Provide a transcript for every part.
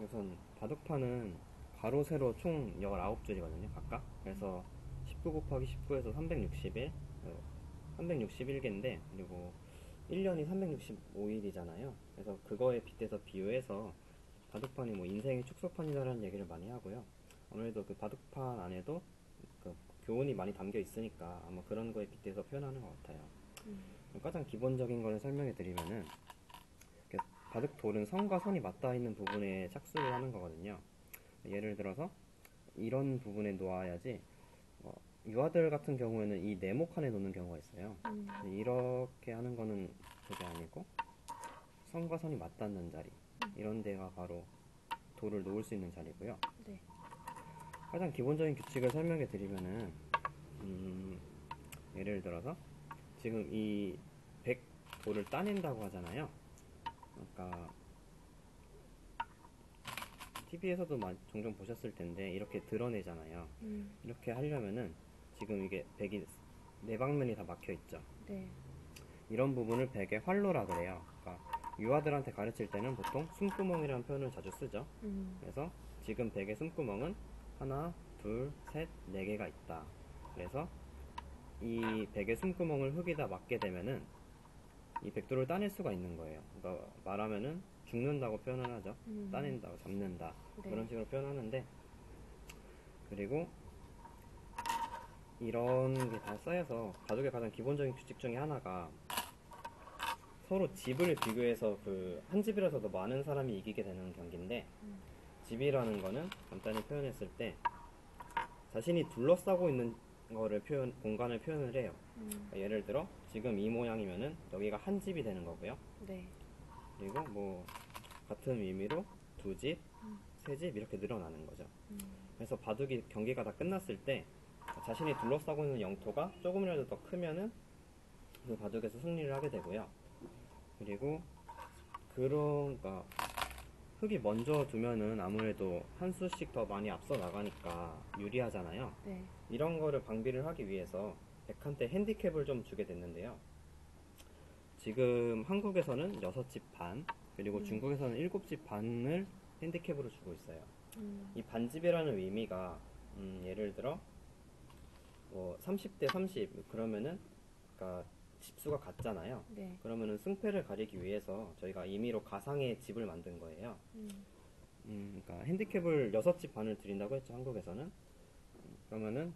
우선 바둑판은 가로 세로 총 19줄이거든요 각각. 그래서 19 곱하기 19에서 361, 361개인데, 그리고 1년이 365일이잖아요. 그래서 그거에 빗대서 비유해서 바둑판이 뭐 인생의 축소판이다라는 얘기를 많이 하고요. 아무래도 그 바둑판 안에도 그 교훈이 많이 담겨 있으니까 아마 그런 거에 빗대서 표현하는 것 같아요. 가장 기본적인 거를 설명해 드리면은, 바둑 돌은 선과 선이 맞닿아 있는 부분에 착수를 하는 거거든요. 예를 들어서 이런 부분에 놓아야지, 유아들 같은 경우에는 이 네모 칸에 놓는 경우가 있어요. 이렇게 하는 거는 그게 아니고, 선과 선이 맞닿는 자리, 이런 데가 바로 돌을 놓을 수 있는 자리고요. 네. 가장 기본적인 규칙을 설명해 드리면은, 예를 들어서 지금 이 100 돌을 따낸다고 하잖아요. 그러니까 TV에서도 종종 보셨을 텐데 이렇게 드러내잖아요. 이렇게 하려면은 지금 이게 100이 네 방면이 다 막혀 있죠. 네. 이런 부분을 100의 활로라 그래요. 그러니까 유아들한테 가르칠 때는 보통 숨구멍이라는 표현을 자주 쓰죠. 그래서 지금 100의 숨구멍은 하나, 둘, 셋, 네 개가 있다. 그래서 이 100의 숨구멍을 흙에다 막게 되면은 이 백도를 따낼 수가 있는 거예요. 그러니까 말하면은 죽는다고 표현을 하죠. 따낸다고, 잡는다. 네. 그런 식으로 표현하는데, 그리고 이런 게 다 쌓여서 바둑의 가장 기본적인 규칙 중에 하나가, 서로 집을 비교해서 그 한 집이라서도 많은 사람이 이기게 되는 경기인데, 집이라는 거는 간단히 표현했을 때 자신이 둘러싸고 있는 거를 공간을 표현을 해요. 그러니까 예를 들어 지금 이 모양이면은 여기가 한 집이 되는 거고요. 네. 그리고 뭐 같은 의미로 두 집, 세 집 이렇게 늘어나는 거죠. 그래서 바둑이 경기가 다 끝났을 때 자신이 둘러싸고 있는 영토가 조금이라도 더 크면은 그 바둑에서 승리를 하게 되고요. 그리고 그러니까 흙이 먼저 두면은 아무래도 한 수씩 더 많이 앞서 나가니까 유리하잖아요. 네. 이런 거를 방비를 하기 위해서 백한테 핸디캡을 좀 주게 됐는데요. 지금 한국에서는 6집 반, 그리고 중국에서는 7집 반을 핸디캡으로 주고 있어요. 이 반집이라는 의미가, 예를 들어 뭐 30대 30 그러면은, 그러니까 집수가 같잖아요. 네. 그러면은 승패를 가리기 위해서 저희가 임의로 가상의 집을 만든 거예요. 그러니까 핸디캡을 6집 반을 드린다고 했죠, 한국에서는. 그러면은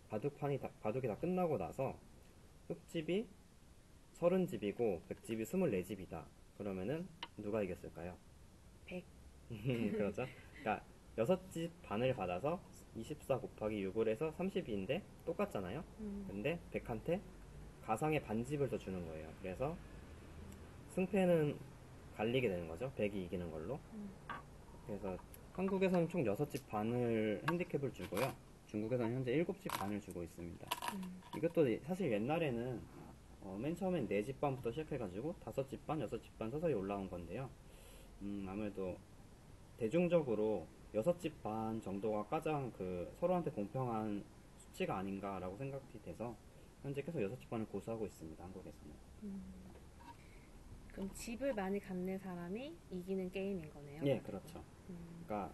바둑이 다 끝나고 나서 흙집이 30집이고 백집이 24집이다. 그러면은 누가 이겼을까요? 100. 그렇죠. 그러니까 6집 반을 받아서 24 곱하기 6을 해서 30인데 똑같잖아요. 근데 백한테 가상의 반집을 더 주는 거예요. 그래서 승패는 갈리게 되는 거죠. 백이 이기는 걸로. 그래서 한국에서는 총 6집 반을 핸디캡을 주고요. 중국에서는 현재 7집 반을 주고 있습니다. 이것도 사실 옛날에는 맨 처음엔 4집 반부터 시작해가지고 5집 반, 6집 반 서서히 올라온 건데요. 아무래도 대중적으로 6집 반 정도가 가장 그 서로한테 공평한 수치가 아닌가라고 생각이 돼서 현재 계속 6집 반을 고수하고 있습니다. 한국에서는. 그럼 집을 많이 갖는 사람이 이기는 게임인 거네요. 예, 그렇죠. 그러니까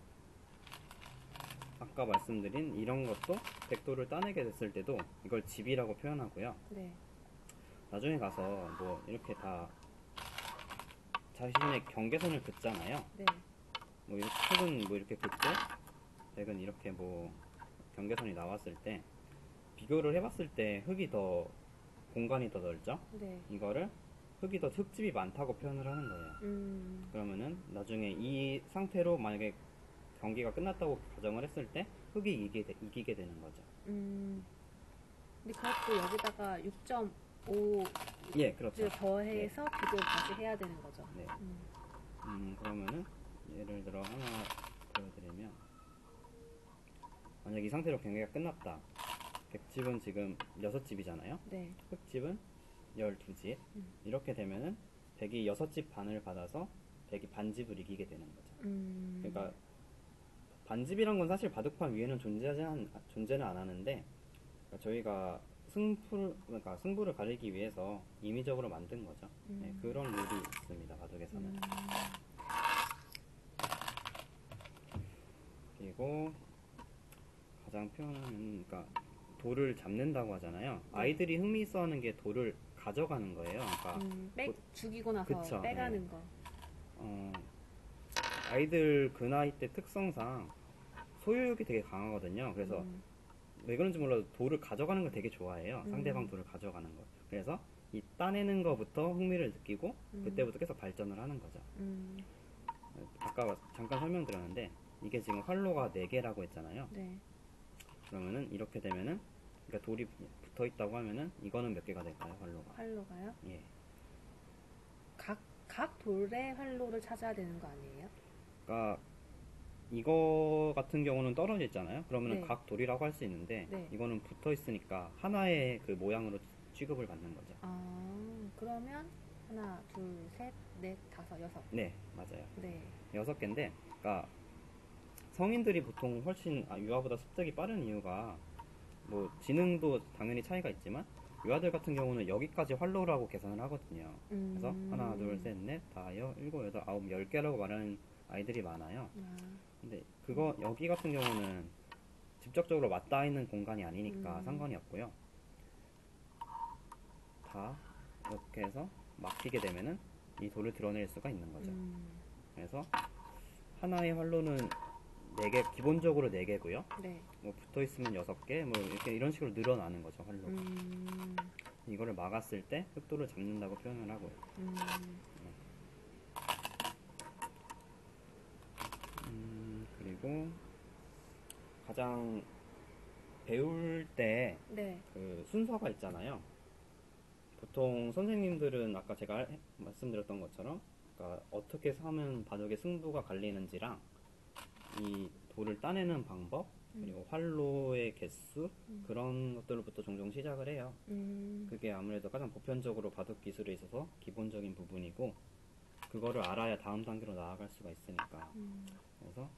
아까 말씀드린 이런 것도 백도를 따내게 됐을 때도 이걸 집이라고 표현하고요. 네. 나중에 가서 뭐 이렇게 다 자신의 경계선을 긋잖아요. 네. 뭐 이렇게 흙은 뭐 이렇게 긋고 백은 이렇게 뭐 경계선이 나왔을 때 비교를 해봤을 때 흙이 더 공간이 더 넓죠. 네. 이거를 흙집이 많다고 표현을 하는 거예요. 그러면은 나중에 이 상태로 만약에 경기가 끝났다고 가정을 했을 때 흙이 이기게 되는 거죠. 근데 그것도 여기다가 6.5를 예, 그렇죠. 더해서 비교를 다시 해야 되는 거죠. 네. 그러면은 예를 들어 하나 보여드리면, 만약 이 상태로 경기가 끝났다. 백집은 지금 6집이잖아요. 네. 흙집은 12집. 이렇게 되면은 백이 6집 반을 받아서 백이 반집을 이기게 되는 거죠. 그러니까 반집이란 건 사실 바둑판 위에는 존재는 안 하는데, 그러니까 저희가 그러니까 승부를 가리기 위해서 임의적으로 만든 거죠. 네, 그런 룰이 있습니다, 바둑에서는. 그리고 가장 표현하는, 그러니까 돌을 잡는다고 하잖아요. 아이들이 흥미 있어하는 게 돌을 가져가는 거예요. 그러니까 죽이고 나서 그쵸, 빼가는 네. 거. 아이들 그 나이 때 특성상 소유욕이 되게 강하거든요. 그래서 왜 그런지 몰라도 돌을 가져가는 걸 되게 좋아해요. 상대방 돌을 가져가는 걸. 그래서 이 따내는 거부터 흥미를 느끼고 그때부터 계속 발전을 하는 거죠. 아까 잠깐 설명드렸는데 이게 지금 활로가 4개라고 했잖아요. 네. 그러면은 이렇게 되면은, 그러니까 돌이 붙어 있다고 하면은 이거는 몇 개가 될까요, 활로가? 활로가요? 예. 각 돌의 활로를 찾아야 되는 거 아니에요? 그러니까 이거 같은 경우는 떨어져 있잖아요. 그러면은 네. 각 돌이라고 할 수 있는데 네. 이거는 붙어 있으니까 하나의 그 모양으로 취급을 받는 거죠. 그러면 하나, 둘, 셋, 넷, 다섯, 여섯. 네, 맞아요. 네. 6개인데, 그러니까 성인들이 보통 훨씬 유아보다 습득이 빠른 이유가, 뭐 지능도 당연히 차이가 있지만 유아들 같은 경우는 여기까지 활로라고 계산을 하거든요. 그래서 하나, 둘, 셋, 넷, 다, 일곱, 여덟, 아홉, 10개라고 말하는 아이들이 많아요. 근데 그거 여기 같은 경우는 직접적으로 맞닿아 있는 공간이 아니니까 상관이 없고요. 다 이렇게 해서 막히게 되면은 이 돌을 드러낼 수가 있는 거죠. 그래서 하나의 활로는 4개, 기본적으로 4개고요. 네. 뭐 붙어 있으면 6개, 뭐 이렇게 이런 식으로 늘어나는 거죠, 활로가. 이거를 막았을 때 흑돌을 잡는다고 표현을 하고요. 그리고 가장 배울 때 네. 그 순서가 있잖아요. 보통 선생님들은 아까 제가 말씀드렸던 것처럼, 그러니까 어떻게 하면 바둑의 승부가 갈리는지랑 이 돌을 따내는 방법, 그리고 활로의 개수, 그런 것들부터 종종 시작을 해요. 그게 아무래도 가장 보편적으로 바둑 기술에 있어서 기본적인 부분이고, 그거를 알아야 다음 단계로 나아갈 수가 있으니까. 그래서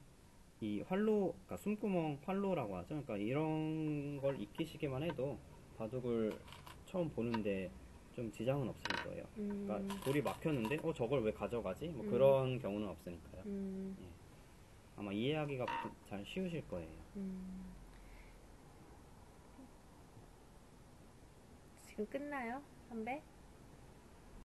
이 활로, 그러니까 숨구멍 활로라고 하죠. 그러니까 이런 걸 익히시기만 해도 바둑을 처음 보는데 좀 지장은 없을 거예요. 그러니까 돌이 막혔는데 저걸 왜 가져가지? 뭐 그런 경우는 없으니까요. 예. 아마 이해하기가 잘 쉬우실 거예요. 지금 끝나요? 선배?